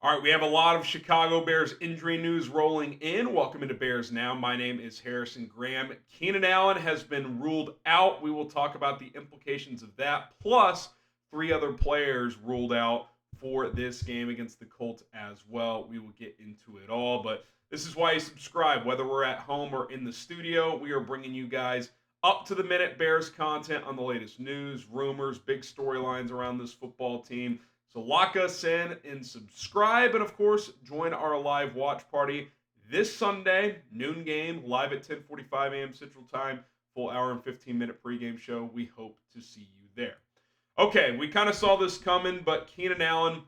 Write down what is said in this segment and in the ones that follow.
All right, we have a lot of Chicago Bears injury news rolling in. Welcome into Bears Now. My name is Harrison Graham. Keenan Allen has been ruled out. We will talk about the implications of that, plus three other players ruled out for this game against the Colts as well. We will get into it all, but this is why you subscribe. Whether we're at home or in the studio, we are bringing you guys up to the minute Bears content on the latest news, rumors, big storylines around this football team. So lock us in and subscribe. And of course, join our live watch party this Sunday, noon game, live at 10:45 a.m. Central Time, full hour and 15-minute pregame show. We hope to see you there. Okay, we kind of saw this coming, but Keenan Allen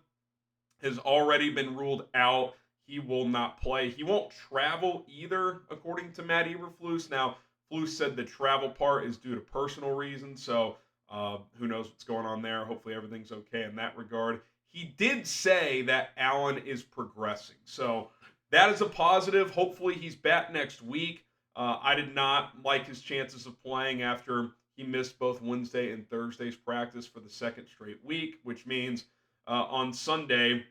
has already been ruled out. He will not play. He won't travel either, according to Matt Eberflus. Now, Flus said the travel part is due to personal reasons, so who knows what's going on there. Hopefully everything's okay in that regard. He did say that Allen is progressing. So that is a positive. Hopefully he's back next week. I did not like his chances of playing after he missed both Wednesday and Thursday's practice for the second straight week, which means on Sunday,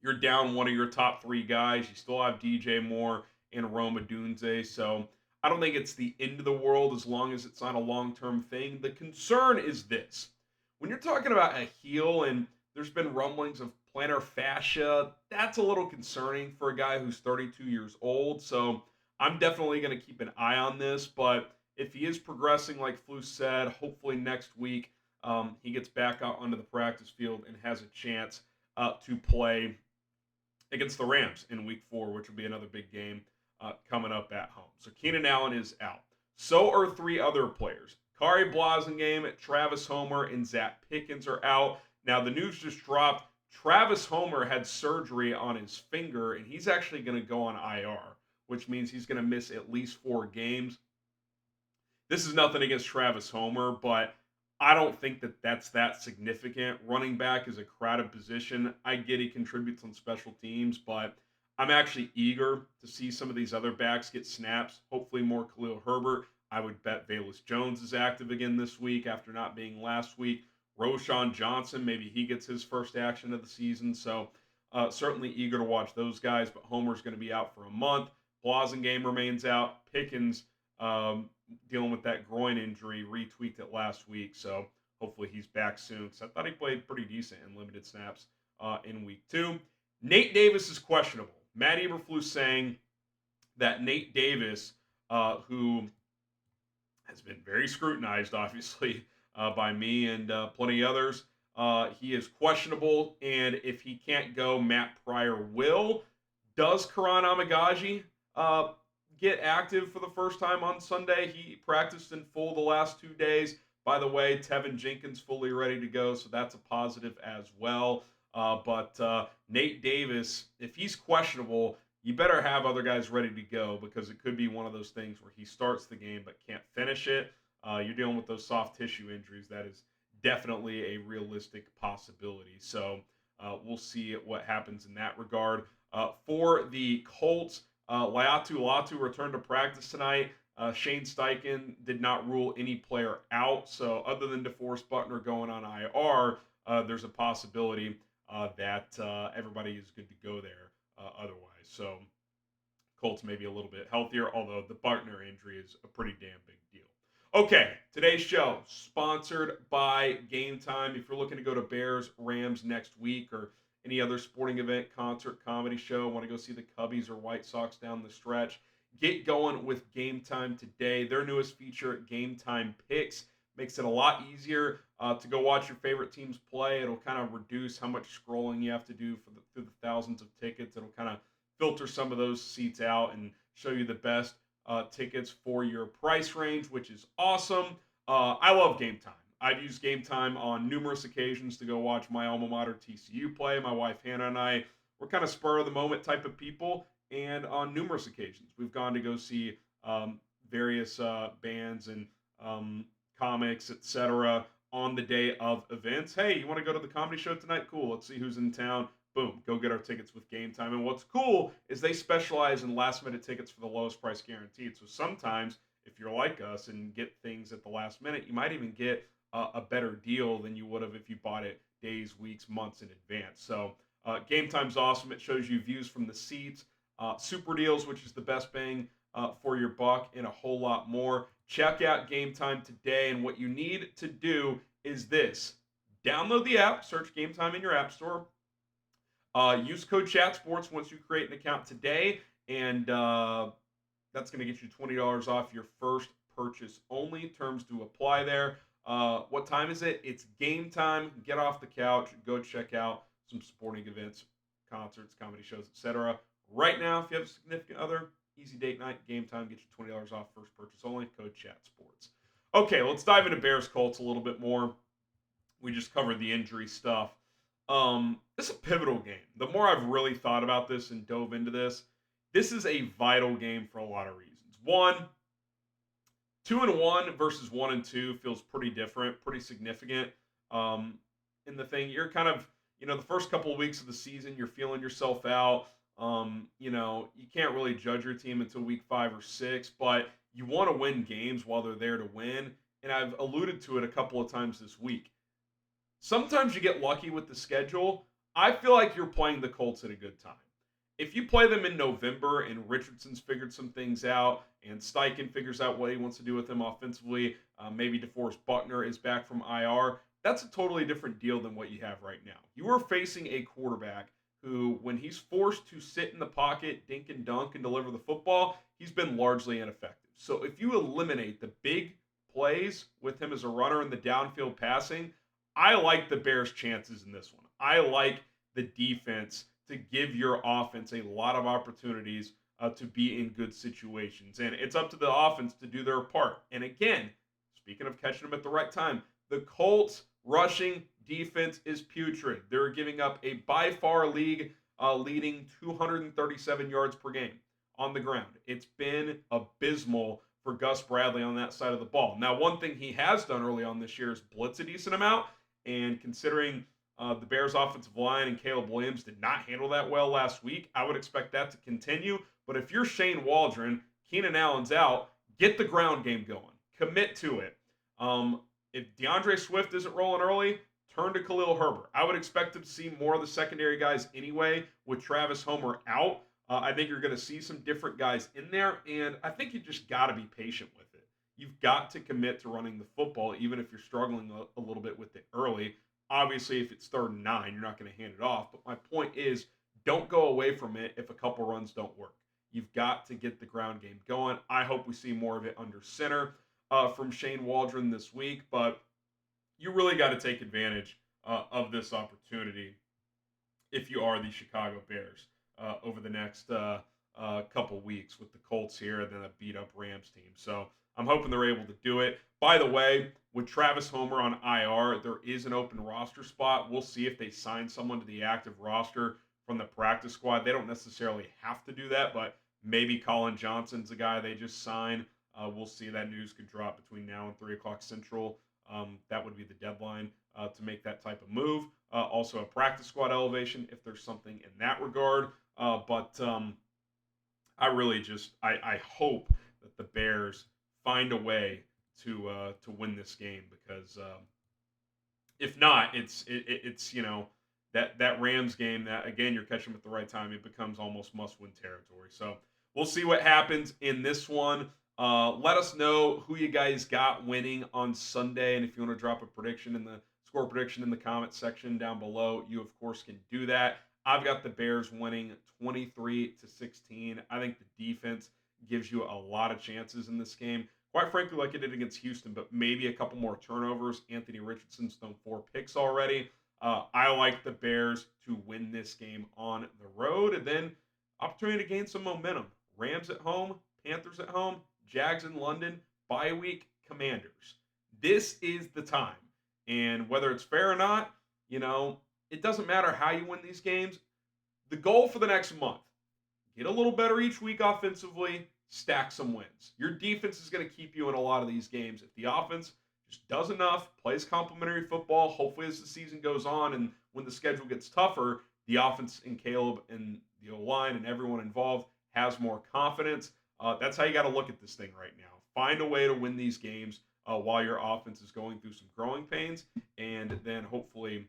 you're down one of your top three guys. You still have DJ Moore and Rome Odunze. So I don't think it's the end of the world as long as it's not a long-term thing. The concern is this. When you're talking about a heel and there's been rumblings of plantar fascia, that's a little concerning for a guy who's 32 years old. So I'm definitely going to keep an eye on this. But if he is progressing, like Flus said, hopefully next week he gets back out onto the practice field and has a chance to play against the Rams in week 4, which will be another big game coming up at home. So Keenan Allen is out. So are three other players. Khari Blasingame, Travis Homer, and Zacch Pickens are out. Now, the news just dropped. Travis Homer had surgery on his finger, and he's actually going to go on IR, which means he's going to miss at least 4 games. This is nothing against Travis Homer, but I don't think that that's that significant. Running back is a crowded position. I get he contributes on special teams, but I'm actually eager to see some of these other backs get snaps. Hopefully more Khalil Herbert. I would bet Velus Jones is active again this week after not being last week. Roschon Johnson, maybe he gets his first action of the season. So certainly eager to watch those guys, but Homer's going to be out for a month. Blasingame remains out. Pickens dealing with that groin injury, retweaked it last week. So hopefully he's back soon because I thought he played pretty decent in limited snaps in week 2. Nate Davis is questionable. Matt Eberflus saying that Nate Davis, who has been very scrutinized, obviously, by me and plenty others, he is questionable. And if he can't go, Matt Pryor will. Does Karan Amagaji get active for the first time on Sunday? He practiced in full the last 2 days. By the way, Tevin Jenkins fully ready to go, so that's a positive as well. But Nate Davis, if he's questionable, you better have other guys ready to go because it could be one of those things where he starts the game but can't finish it. You're dealing with those soft tissue injuries. That is definitely a realistic possibility. So we'll see what happens in that regard. For the Colts, Laiatu Latu returned to practice tonight. Shane Steichen did not rule any player out. So other than DeForest Buckner going on IR, there's a possibility that everybody is good to go there otherwise. So Colts may be a little bit healthier, although the Buckner injury is a pretty damn big deal. Okay, today's show sponsored by Game Time. If you're looking to go to Bears, Rams next week or any other sporting event, concert, comedy show, want to go see the Cubbies or White Sox down the stretch, get going with Game Time today. Their newest feature, Game Time Picks, makes it a lot easier to go watch your favorite teams play. It'll kind of reduce how much scrolling you have to do through the thousands of tickets. It'll kind of filter some of those seats out and show you the best tickets for your price range, which is awesome. I love Game Time. I've used Game Time on numerous occasions to go watch my alma mater TCU play. My wife Hannah and I, we're kind of spur of the moment type of people, and on numerous occasions we've gone to go see various bands and comics, etc. on the day of events. Hey, you want to go to the comedy show tonight? Cool. Let's see who's in town. Boom, go get our tickets with Game Time. And what's cool is they specialize in last minute tickets for the lowest price guaranteed. So sometimes if you're like us and get things at the last minute, you might even get a better deal than you would have if you bought it days, weeks, months in advance. So Game Time's awesome. It shows you views from the seats, super deals, which is the best bang for your buck, and a whole lot more. Check out Game Time today, and what you need to do is this. Download the app, search Game Time in your app store. Use code ChatSports once you create an account today, and that's going to get you $20 off your first purchase only. Terms to apply there. What time is it? It's game time. Get off the couch. Go check out some sporting events, concerts, comedy shows, etc. Right now, if you have a significant other, easy date night, Game Time, get you $20 off first purchase only. Code ChatSports. Okay, let's dive into Bears Colts a little bit more. We just covered the injury stuff. This is a pivotal game. The more I've really thought about this and dove into this, this is a vital game for a lot of reasons. One, 2-1 versus 1-2 feels pretty different, pretty significant. In the thing, you're kind of, the first couple of weeks of the season, you're feeling yourself out. You can't really judge your team until week 5 or 6, but you want to win games while they're there to win. And I've alluded to it a couple of times this week. Sometimes you get lucky with the schedule. I feel like you're playing the Colts at a good time. If you play them in November and Richardson's figured some things out and Steichen figures out what he wants to do with them offensively, maybe DeForest Buckner is back from IR, that's a totally different deal than what you have right now. You are facing a quarterback who, when he's forced to sit in the pocket, dink and dunk, and deliver the football, he's been largely ineffective. So if you eliminate the big plays with him as a runner and the downfield passing, I like the Bears' chances in this one. I like the defense to give your offense a lot of opportunities to be in good situations. And it's up to the offense to do their part. And again, speaking of catching them at the right time, the Colts' rushing defense is putrid. They're giving up a by far league leading 237 yards per game on the ground. It's been abysmal for Gus Bradley on that side of the ball. Now, one thing he has done early on this year is blitz a decent amount. And considering the Bears' offensive line and Caleb Williams did not handle that well last week, I would expect that to continue. But if you're Shane Waldron, Keenan Allen's out, get the ground game going. Commit to it. If DeAndre Swift isn't rolling early, turn to Khalil Herbert. I would expect to see more of the secondary guys anyway with Travis Homer out. I think you're going to see some different guys in there, and I think you just got to be patient with it. You've got to commit to running the football, even if you're struggling a little bit with it early. Obviously, if it's 3rd and 9, you're not going to hand it off. But my point is, don't go away from it if a couple runs don't work. You've got to get the ground game going. I hope we see more of it under center from Shane Waldron this week. But you really got to take advantage of this opportunity if you are the Chicago Bears over the next couple weeks with the Colts here and then a beat-up Rams team. So I'm hoping they're able to do it. By the way, with Travis Homer on IR, there is an open roster spot. We'll see if they sign someone to the active roster from the practice squad. They don't necessarily have to do that, but maybe Colin Johnson's the guy they just signed. We'll see. That news could drop between now and 3 o'clock Central. That would be the deadline to make that type of move. Also a practice squad elevation if there's something in that regard. But I really just I hope that the Bears find a way to win this game, because if not, it's that Rams game that, again, you're catching them at the right time. It becomes almost must-win territory. So we'll see what happens in this one. Let us know who you guys got winning on Sunday, and if you want to drop a prediction in the score prediction in the comment section down below, you of course can do that. I've got the Bears winning 23-16. I think the defense gives you a lot of chances in this game. Quite frankly, like it did against Houston, but maybe a couple more turnovers. Anthony Richardson's thrown 4 picks already. I like the Bears to win this game on the road, and then opportunity to gain some momentum. Rams at home, Panthers at home, Jags in London, bye week, Commanders. This is the time. And whether it's fair or not, it doesn't matter how you win these games. The goal for the next month, get a little better each week offensively, stack some wins. Your defense is going to keep you in a lot of these games. If the offense just does enough, plays complementary football, hopefully as the season goes on and when the schedule gets tougher, the offense and Caleb and the O-line and everyone involved has more confidence. That's how you got to look at this thing right now. Find a way to win these games while your offense is going through some growing pains, and then hopefully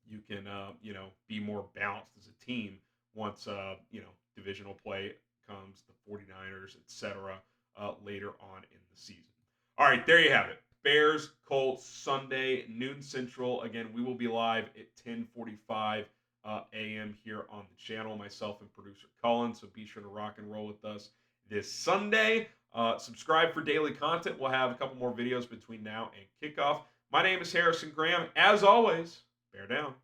you can, be more balanced as a team once, divisional play comes, the 49ers, etc., later on in the season. All right, there you have it. Bears, Colts, Sunday, noon Central. Again, we will be live at 10:45 a.m. here on the channel, myself and producer Cullen, so be sure to rock and roll with us this Sunday. Subscribe for daily content. We'll have a couple more videos between now and kickoff. My name is Harrison Graham. As always, bear down.